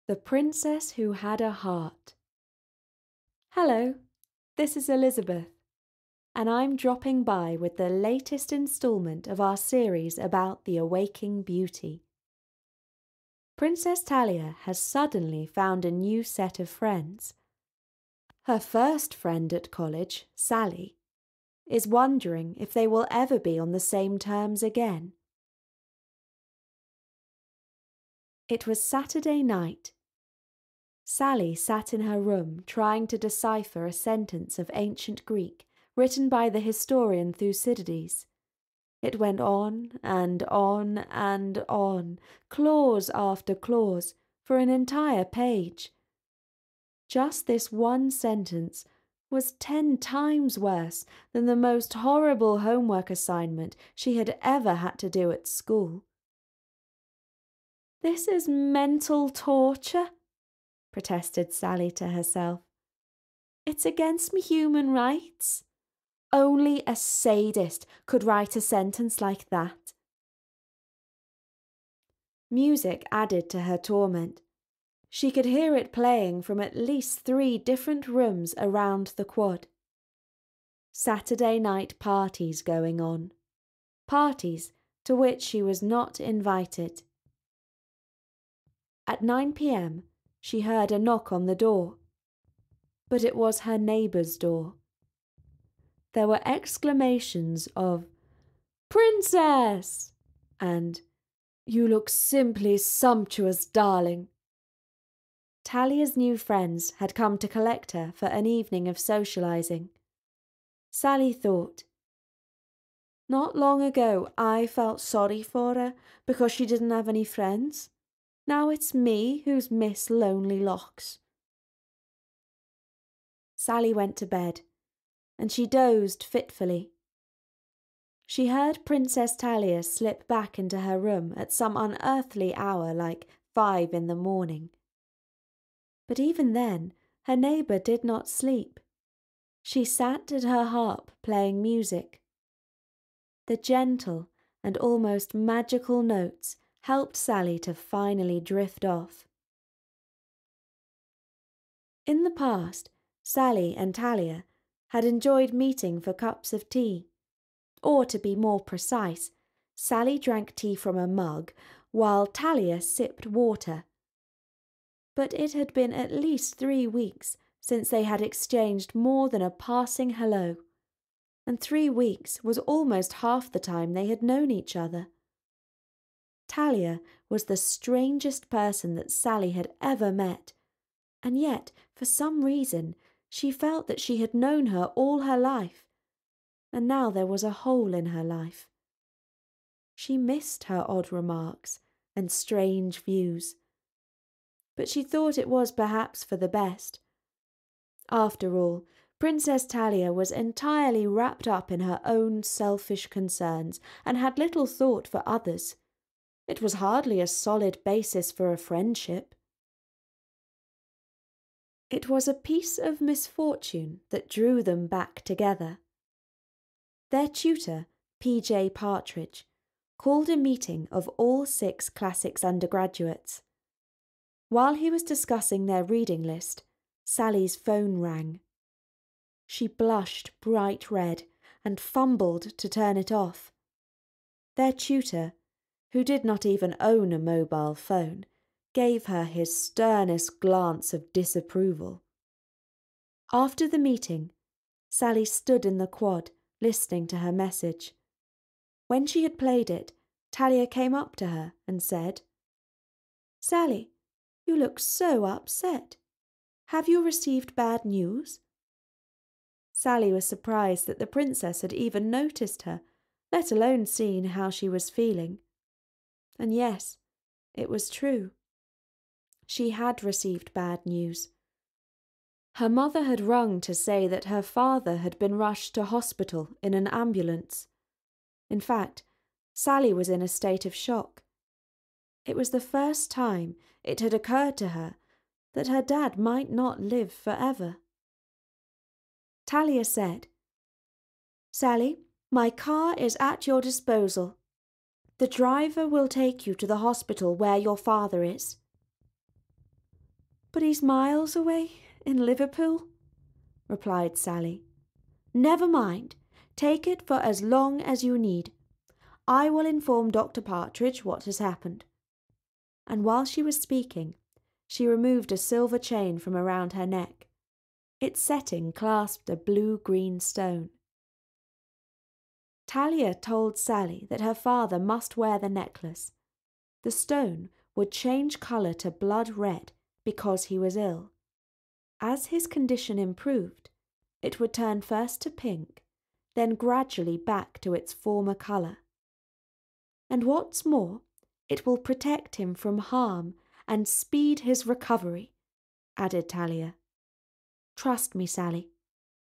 The Princess Who Had a Heart. Hello, this is Elizabeth, and I'm dropping by with the latest installment of our series about the Awaking Beauty. Princess Talia has suddenly found a new set of friends. Her first friend at college, Sally, is wondering if they will ever be on the same terms again. It was Saturday night. Sally sat in her room trying to decipher a sentence of ancient Greek written by the historian Thucydides. It went on and on and on, clause after clause, for an entire page. Just this one sentence was 10 times worse than the most horrible homework assignment she had ever had to do at school. "This is mental torture," protested Sally to herself. "It's against me human rights. Only a sadist could write a sentence like that." Music added to her torment. She could hear it playing from at least 3 different rooms around the quad. Saturday night parties going on. Parties to which she was not invited. At 9 p.m, she heard a knock on the door. But it was her neighbour's door. There were exclamations of "Princess!" and "You look simply sumptuous, darling." Talia's new friends had come to collect her for an evening of socializing. Sally thought, "Not long ago I felt sorry for her because she didn't have any friends. Now it's me who's Miss Lonely Locks." Sally went to bed, and she dozed fitfully. She heard Princess Talia slip back into her room at some unearthly hour like 5 in the morning. But even then, her neighbour did not sleep. She sat at her harp playing music. The gentle and almost magical notes helped Sally to finally drift off. In the past, Sally and Talia had enjoyed meeting for cups of tea. Or to be more precise, Sally drank tea from a mug while Talia sipped water. But it had been at least 3 weeks since they had exchanged more than a passing hello, and 3 weeks was almost half the time they had known each other. Talia was the strangest person that Sally had ever met, and yet, for some reason, she felt that she had known her all her life, and now there was a hole in her life. She missed her odd remarks and strange views, but she thought it was perhaps for the best. After all, Princess Talia was entirely wrapped up in her own selfish concerns and had little thought for others. It was hardly a solid basis for a friendship. It was a piece of misfortune that drew them back together. Their tutor, P.J. Partridge, called a meeting of all 6 classics undergraduates. While he was discussing their reading list, Sally's phone rang. She blushed bright red and fumbled to turn it off. Their tutor, who did not even own a mobile phone, gave her his sternest glance of disapproval. After the meeting, Sally stood in the quad, listening to her message. When she had played it, Talia came up to her and said, "Sally, you look so upset. Have you received bad news?" Sally was surprised that the princess had even noticed her, let alone seen how she was feeling. And yes, it was true. She had received bad news. Her mother had rung to say that her father had been rushed to hospital in an ambulance. In fact, Sally was in a state of shock. It was the first time it had occurred to her that her dad might not live forever. Talia said, "Sally, my car is at your disposal. The driver will take you to the hospital where your father is." But he's miles away, in Liverpool, replied Sally. Never mind. Take it for as long as you need. I will inform Dr. Partridge what has happened. And while she was speaking, she removed a silver chain from around her neck. Its setting clasped a blue-green stone. Talia told Sally that her father must wear the necklace. The stone would change colour to blood red because he was ill. As his condition improved, it would turn first to pink, then gradually back to its former colour. And what's more, it will protect him from harm and speed his recovery, added Talia. Trust me, Sally.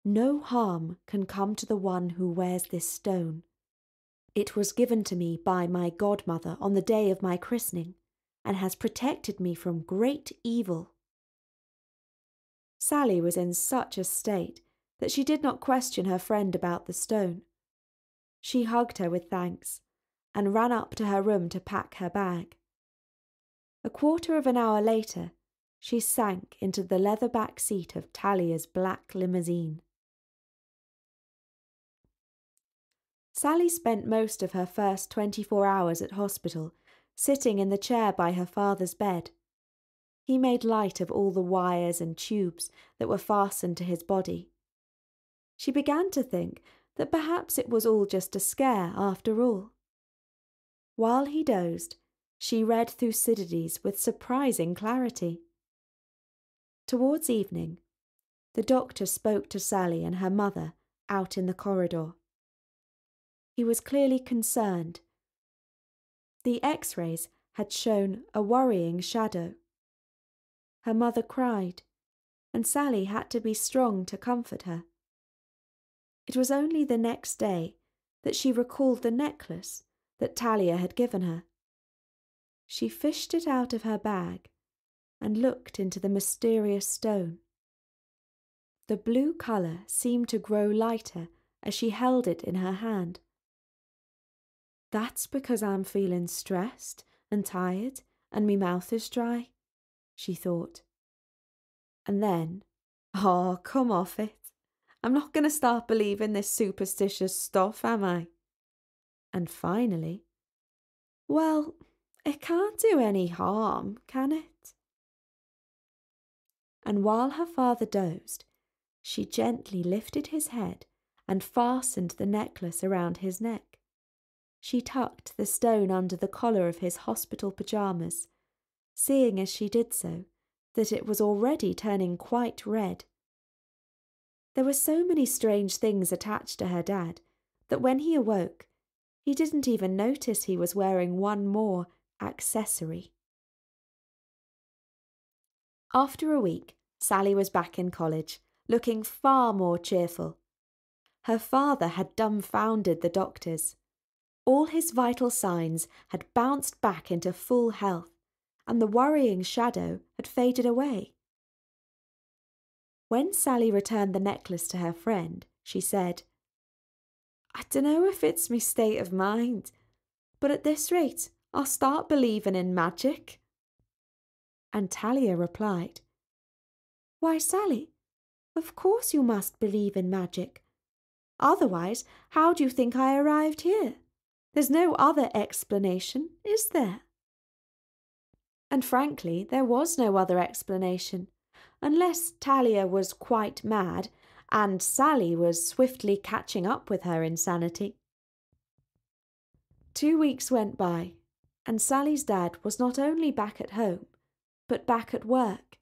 No harm can come to the one who wears this stone. It was given to me by my godmother on the day of my christening, and has protected me from great evil. Sally was in such a state that she did not question her friend about the stone. She hugged her with thanks, and ran up to her room to pack her bag. A quarter of an hour later, she sank into the leather-back seat of Talia's black limousine. Sally spent most of her first 24 hours at hospital, sitting in the chair by her father's bed. He made light of all the wires and tubes that were fastened to his body. She began to think that perhaps it was all just a scare after all. While he dozed, she read Thucydides with surprising clarity. Towards evening, the doctor spoke to Sally and her mother out in the corridor. He was clearly concerned. The X-rays had shown a worrying shadow. Her mother cried, and Sally had to be strong to comfort her. It was only the next day that she recalled the necklace that Talia had given her. She fished it out of her bag and looked into the mysterious stone. The blue colour seemed to grow lighter as she held it in her hand. That's because I'm feeling stressed and tired and me mouth is dry, she thought. And then, oh, come off it. I'm not going to start believing this superstitious stuff, am I? And finally, well, it can't do any harm, can it? And while her father dozed, she gently lifted his head and fastened the necklace around his neck. She tucked the stone under the collar of his hospital pyjamas, seeing as she did so that it was already turning quite red. There were so many strange things attached to her dad that when he awoke, he didn't even notice he was wearing one more accessory. After a week, Sally was back in college, looking far more cheerful. Her father had dumbfounded the doctors. All his vital signs had bounced back into full health, and the worrying shadow had faded away. When Sally returned the necklace to her friend, she said, I dunno if it's me state of mind, but at this rate I'll start believing in magic. And Talia replied, Why, Sally, of course you must believe in magic. Otherwise, how do you think I arrived here? There's no other explanation, is there? And frankly, there was no other explanation, unless Talia was quite mad and Sally was swiftly catching up with her insanity. 2 weeks went by, and Sally's dad was not only back at home, but back at work,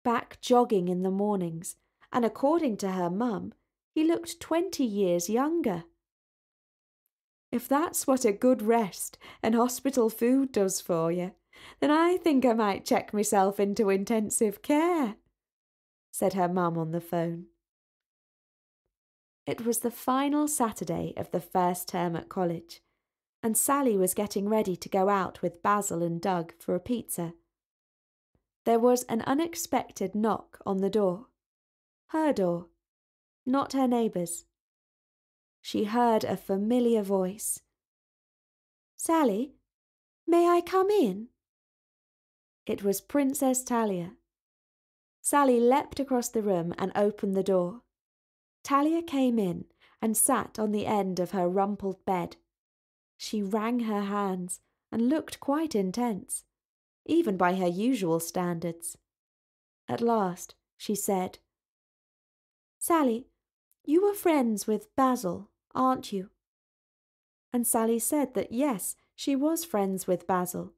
back jogging in the mornings, and according to her mum, he looked 20 years younger. If that's what a good rest and hospital food does for you, then I think I might check myself into intensive care, said her mum on the phone. It was the final Saturday of the first term at college, and Sally was getting ready to go out with Basil and Doug for a pizza. There was an unexpected knock on the door. Her door, not her neighbour's. She heard a familiar voice. Sally, may I come in? It was Princess Talia. Sally leapt across the room and opened the door. Talia came in and sat on the end of her rumpled bed. She wrung her hands and looked quite intense, even by her usual standards. At last, she said, "Sally, you were friends with Basil, aren't you?" And Sally said that yes, she was friends with Basil.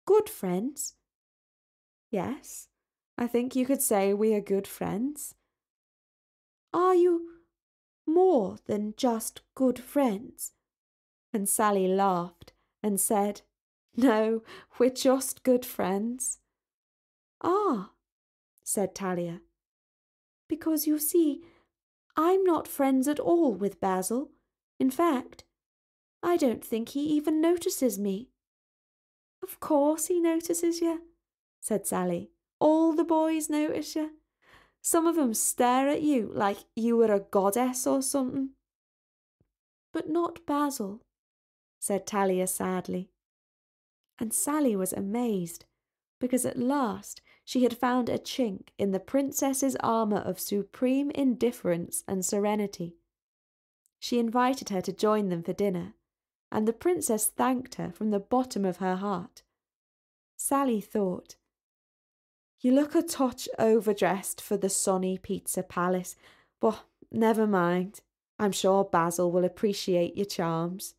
"Good friends?" "Yes, I think you could say we are good friends." "Are you more than just good friends?" And Sally laughed and said, "No, we're just good friends." "Ah," said Talia, "because you see, I'm not friends at all with Basil. In fact, I don't think he even notices me." "Of course he notices you," said Sally. "All the boys notice you. Some of 'em stare at you like you were a goddess or something." "But not Basil," said Talia sadly. And Sally was amazed, because at last she had found a chink in the princess's armour of supreme indifference and serenity. She invited her to join them for dinner, and the princess thanked her from the bottom of her heart. Sally thought, "You look a touch overdressed for the sunny pizza palace, but never mind. I'm sure Basil will appreciate your charms."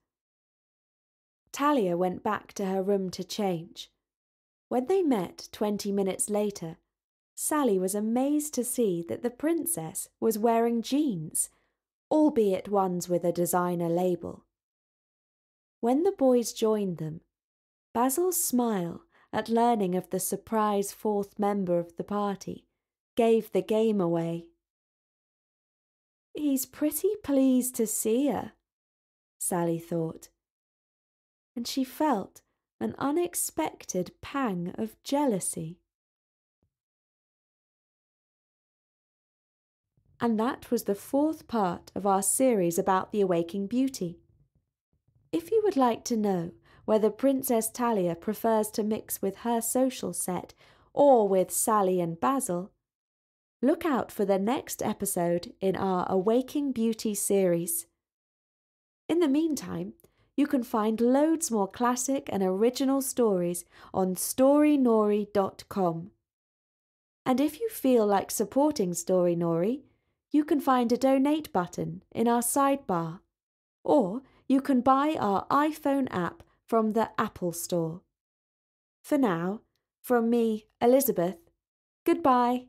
Talia went back to her room to change. When they met 20 minutes later, Sally was amazed to see that the princess was wearing jeans, albeit ones with a designer label. When the boys joined them, Basil's smile at learning of the surprise fourth member of the party gave the game away. "He's pretty pleased to see her," Sally thought, and she felt an unexpected pang of jealousy. And that was the fourth part of our series about the Awaking Beauty. If you would like to know whether Princess Talia prefers to mix with her social set or with Sally and Basil, look out for the next episode in our Awaking Beauty series. In the meantime, you can find loads more classic and original stories on storynori.com. And if you feel like supporting Story Nori, you can find a donate button in our sidebar, or you can buy our iPhone app from the Apple Store. For now, from me, Elizabeth, goodbye.